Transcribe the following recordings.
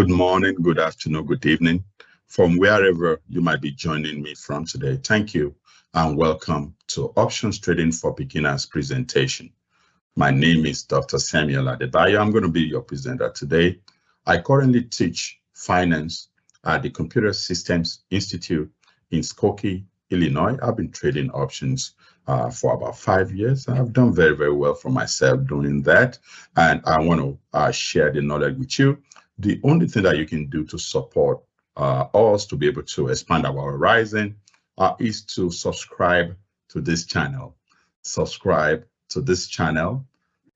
Good morning, good afternoon, good evening, from wherever you might be joining me from today. Thank you and welcome to Options Trading for Beginners presentation. My name is Dr. Samuel Adebayo. I'm going to be your presenter today. I currently teach finance at the Computer Systems Institute in Skokie, Illinois. I've been trading options for about 5 years. I've done very, very well for myself doing that. And I want to share the knowledge with you. The only thing that you can do to support us to be able to expand our horizon is to subscribe to this channel. Subscribe to this channel.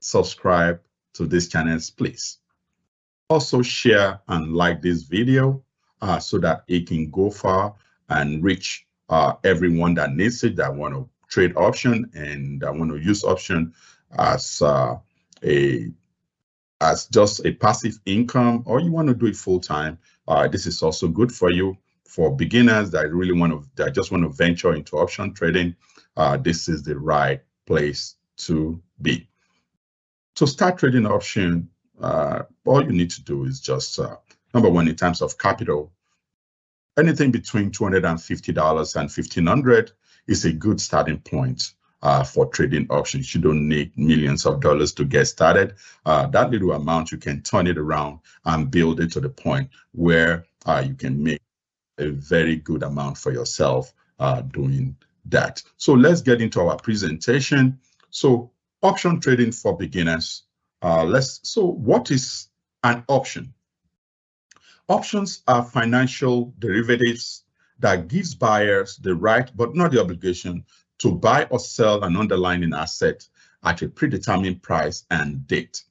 Subscribe to this channel, please. Also share and like this video so that it can go far and reach everyone that needs it, that want to trade option and that want to use option as just a passive income, or you want to do it full time. This is also good for you. For beginners that really just want to venture into option trading, this is the right place to be. To start trading option, all you need to do is just number one, in terms of capital, anything between $250 and $1,500 is a good starting point for trading options. You don't need millions of dollars to get started. That little amount, you can turn it around and build it to the point where you can make a very good amount for yourself doing that. So let's get into our presentation. So option trading for beginners. So what is an option? Options are financial derivatives that gives buyers the right, but not the obligation, to buy or sell an underlying asset at a predetermined price and date.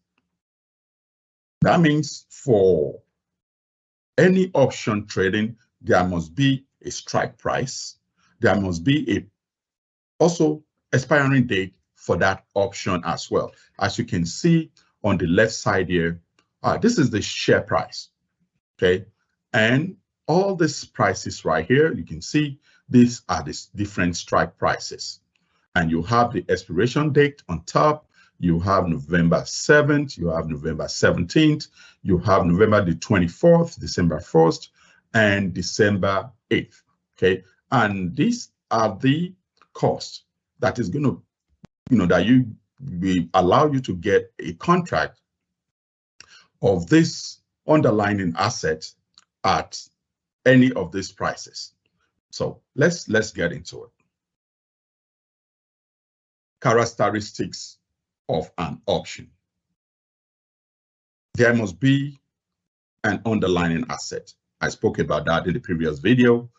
That means for any option trading, there must be a strike price. There must be also expiring date for that option as well. As you can see on the left side here, this is the share price, okay? And all these prices right here, you can see these are the different strike prices. And you have the expiration date on top. You have November 7th, you have November 17th, you have November the 24th, December 1st, and December 8th, okay? And these are the costs that is going to, that will allow you to get a contract of this underlying asset at any of these prices. So let's get into it. Characteristics of an option. There must be an underlying asset. I spoke about that in the previous video.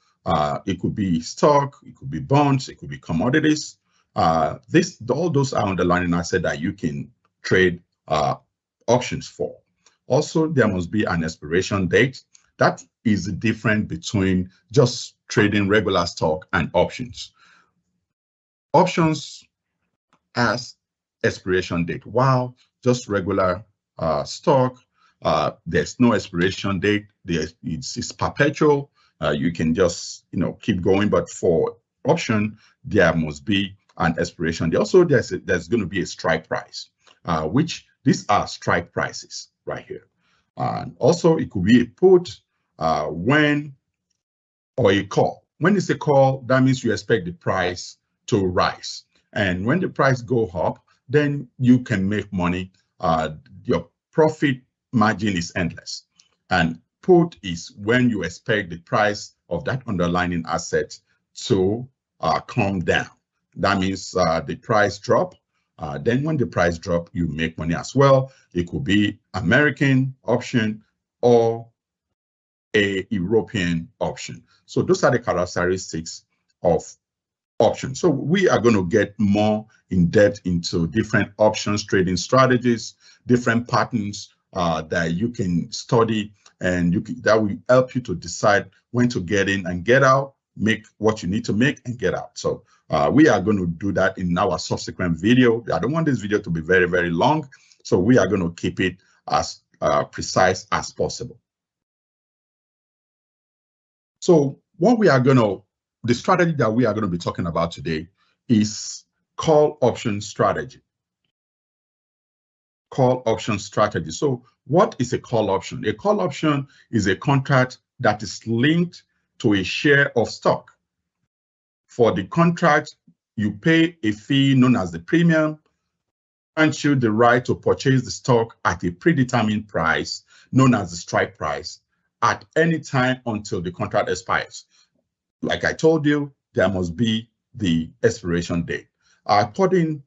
It could be stock, it could be bonds, it could be commodities. All those are underlying assets that you can trade options for. Also, there must be an expiration date. That is the difference between just trading regular stock and options. Options has expiration date, while just regular stock, there's no expiration date. It's perpetual. You can just keep going, but for option, there must be an expiration date. Also, there's going to be a strike price, which these are strike prices right here. And also, it could be a put or a call. When it's a call, that means you expect the price to rise. And when the price go up, then you can make money. Your profit margin is endless. And put is when you expect the price of that underlying asset to come down. That means the price drop. Then when the price drop, you make money as well. It could be American option or a European option. So those are the characteristics of options. So we are going to get more in depth into different options trading strategies, different patterns that you can study, and that will help you to decide when to get in and get out, make what you need to make and get out. So we are going to do that in our subsequent video. I don't want this video to be very, very long, so we are going to keep it as precise as possible. So the strategy that we are going to be talking about today is call option strategy. call option strategy. So what is a call option? A call option is a contract that is linked to a share of stock. For the contract, you pay a fee known as the premium, grants you the right to purchase the stock at a predetermined price known as the strike price at any time until the contract expires. Like I told you, there must be the expiration date. According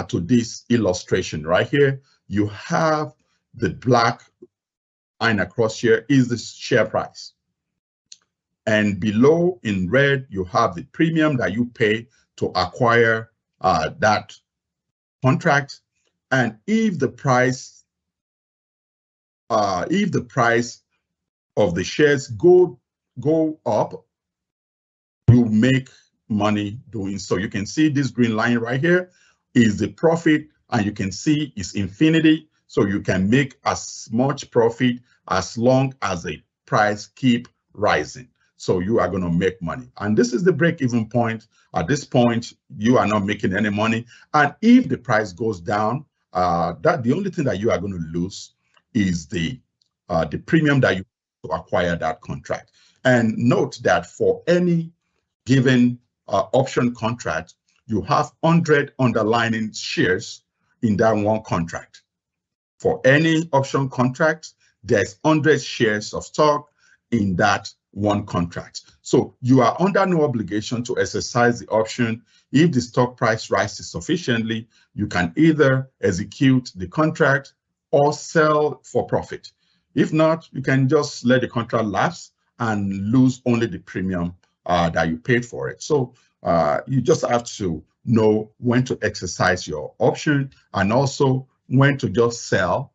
to this illustration right here, you have the black line across here is the share price. And below in red, you have the premium that you pay to acquire that contract. And if the price of the shares go up, you make money doing so. You can see this green line right here is the profit, and you can see it's infinity. So you can make as much profit as long as the price keep rising. So you are going to make money. And this is the break-even point. At this point, you are not making any money. And if the price goes down, that the only thing that you are going to lose is the premium that you to acquire that contract. And note that for any given option contract, you have 100 underlying shares in that one contract. For any option contract, there's 100 shares of stock in that one contract. So you are under no obligation to exercise the option. If the stock price rises sufficiently, you can either execute the contract or sell for profit. If not, you can just let the contract lapse and lose only the premium that you paid for it. So you just have to know when to exercise your option and also when to just sell,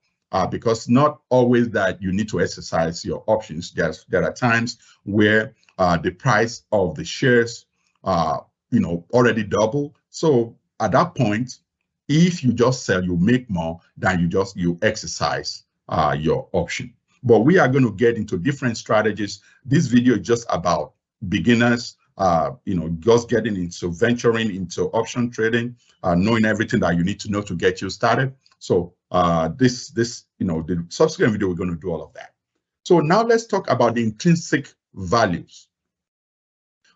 because not always that you need to exercise your options. There are times where the price of the shares already double. So at that point, if you just sell, you make more than you exercise your option. But we are going to get into different strategies. This video is just about beginners, just getting into venturing into option trading, knowing everything that you need to know to get you started. So the subsequent video, we're going to do all of that. So now let's talk about the intrinsic values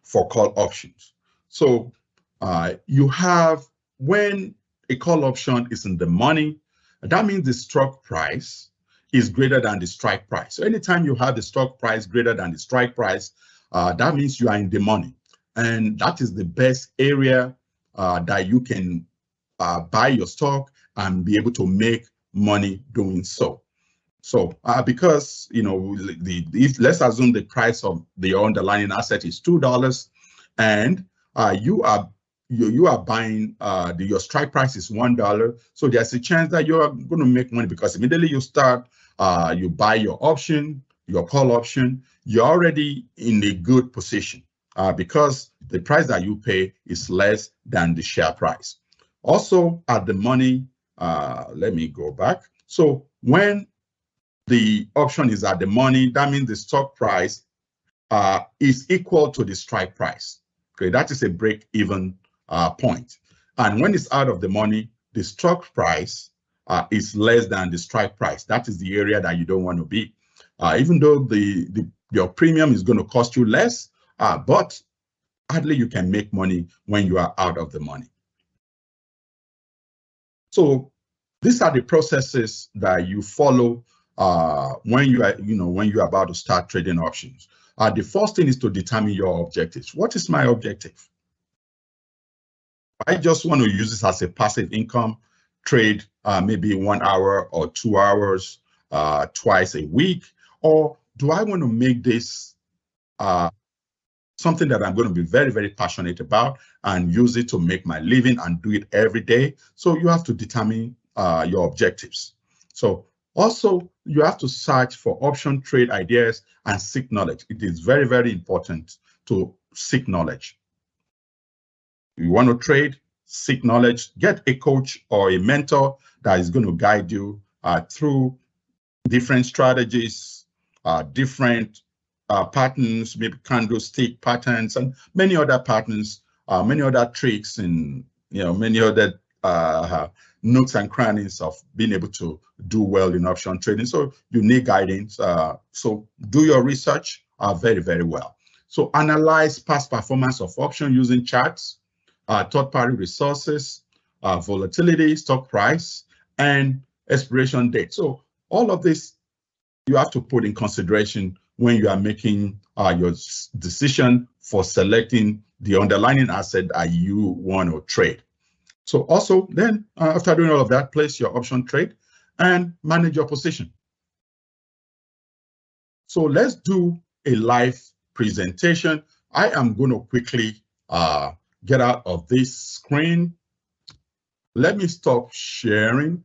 for call options. So you have, when a call option is in the money, that means the stock price is greater than the strike price. So anytime you have the stock price greater than the strike price, that means you are in the money. And that is the best area that you can buy your stock and be able to make money doing so. So because, let's assume the price of the underlying asset is $2 and you are buying, your strike price is $1. So there's a chance that you're going to make money because immediately you start, you buy your option, your call option, you're already in a good position because the price that you pay is less than the share price. Also at the money, let me go back. So when the option is at the money, that means the stock price is equal to the strike price. Okay, that is a break-even point. And when it's out of the money, the stock price is less than the strike price. That is the area that you don't want to be. Even though your premium is going to cost you less, but hardly you can make money when you are out of the money. So these are the processes that you follow when you are about to start trading options. The first thing is to determine your objectives. What is my objective? I just want to use this as a passive income trade, maybe 1 hour or 2 hours twice a week, or do I want to make this something that I'm going to be very, very passionate about and use it to make my living and do it every day? So you have to determine your objectives. So also, you have to search for option trade ideas and seek knowledge. It is very, very important to seek knowledge. You want to trade, seek knowledge, get a coach or a mentor that is going to guide you through different strategies, different patterns, maybe candlestick patterns, and many other patterns, many other tricks, and many other nooks and crannies of being able to do well in option trading. So you need guidance. So do your research very, very well. So analyze past performance of option using charts, third-party resources, volatility, stock price, and expiration date. So all of this you have to put in consideration when you are making your decision for selecting the underlying asset that you want to trade. So also then after doing all of that, place your option trade and manage your position. So let's do a live presentation. I am going to quickly get out of this screen. Let me stop sharing.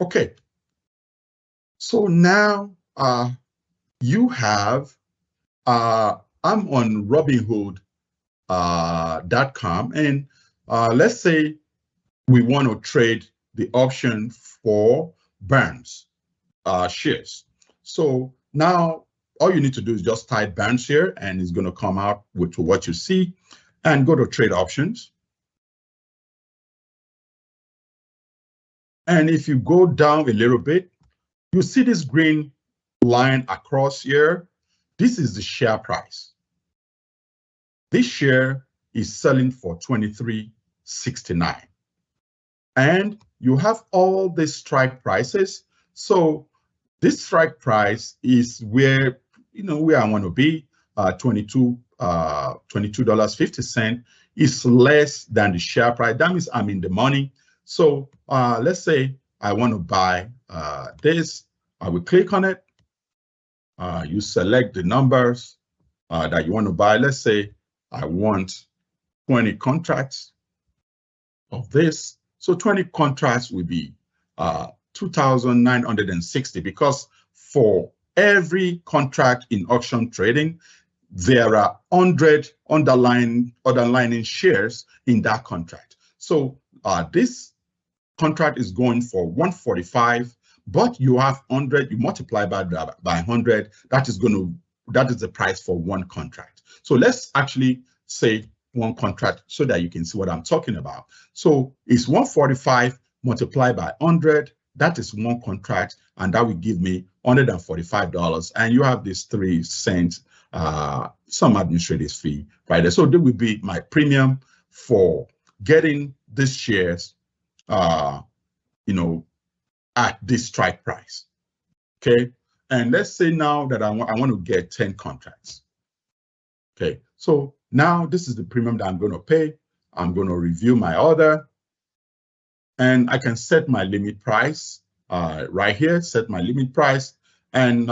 Okay. So now you have, I'm on Robinhood.com, and let's say we want to trade the option for Burns shares. So now all you need to do is just type Burns here, and it's going to come out with what you see, and go to trade options. And if you go down a little bit, you see this green line across here. This is the share price. This share is selling for $23.69. And you have all the strike prices. So this strike price is where, where I want to be. $22.50 is less than the share price. That means I'm in the money. So let's say I want to buy this. I will click on it. You select the numbers that you want to buy. Let's say I want 20 contracts of this. So 20 contracts will be 2,960, because for every contract in option trading, there are 100 underlying shares in that contract. So this contract is going for 145, but you have 100, you multiply by 100, that is the price for one contract. So let's actually say one contract so that you can see what I'm talking about. So it's 145 multiplied by 100, that is one contract, and that will give me $145. And you have this 3 cents, some administrative fee right there. So that will be my premium for getting these shares, at this strike price. Okay. And let's say now that I want to get 10 contracts. Okay. So now this is the premium that I'm going to pay. I'm going to review my order, and I can set my limit price right here, set my limit price, and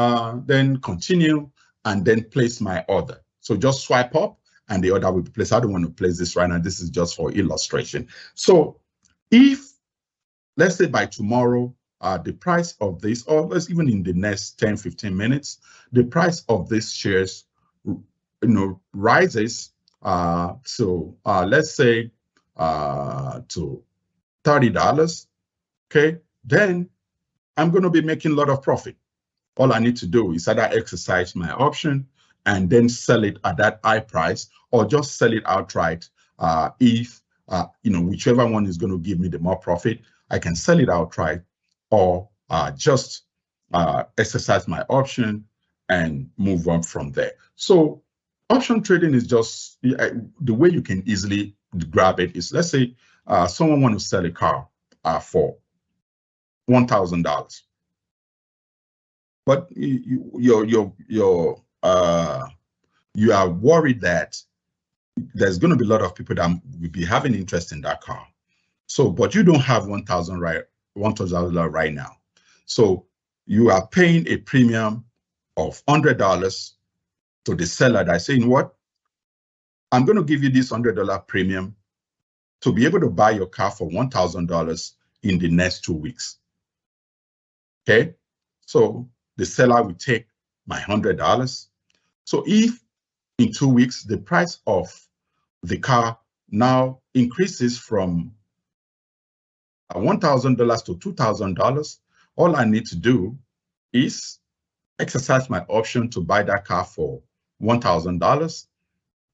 then continue, and then place my order. So just swipe up and the order will be placed. I don't want to place this right now. This is just for illustration. So if, let's say by tomorrow, the price of this, or let's even in the next 10, 15 minutes, the price of these shares, rises to, let's say, to $30, okay, then I'm going to be making a lot of profit. All I need to do is either exercise my option and then sell it at that high price, or just sell it outright. If, whichever one is going to give me the more profit, I can sell it outright, or just exercise my option and move on from there. So option trading is just the way you can easily grab it is, let's say someone wants to sell a car for $1,000, but you are worried that there's going to be a lot of people that will be having interest in that car. So, but you don't have $1,000 right now. So you are paying a premium of $100 to the seller that's saying, what? I'm going to give you this $100 premium to be able to buy your car for $1,000 in the next 2 weeks. Okay. So the seller will take my $100. So if in 2 weeks, the price of the car now increases from $1,000 to $2,000, all I need to do is exercise my option to buy that car for $1,000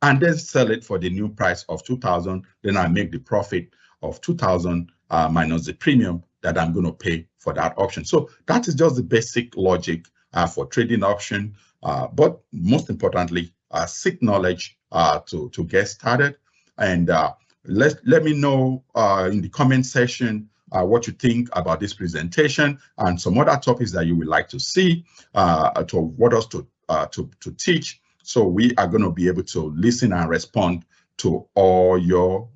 and then sell it for the new price of $2,000. Then I make the profit of $2,000 minus the premium that I'm going to pay for that option. So that is just the basic logic for trading option. But most importantly, seek knowledge to get started. And let me know in the comment section what you think about this presentation and some other topics that you would like to see, to what else to teach. So we are going to be able to listen and respond to all your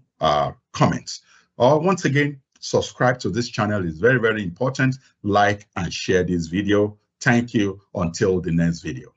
comments. Once again, subscribe to this channel is very, very important. Like and share this video. Thank you. Until the next video.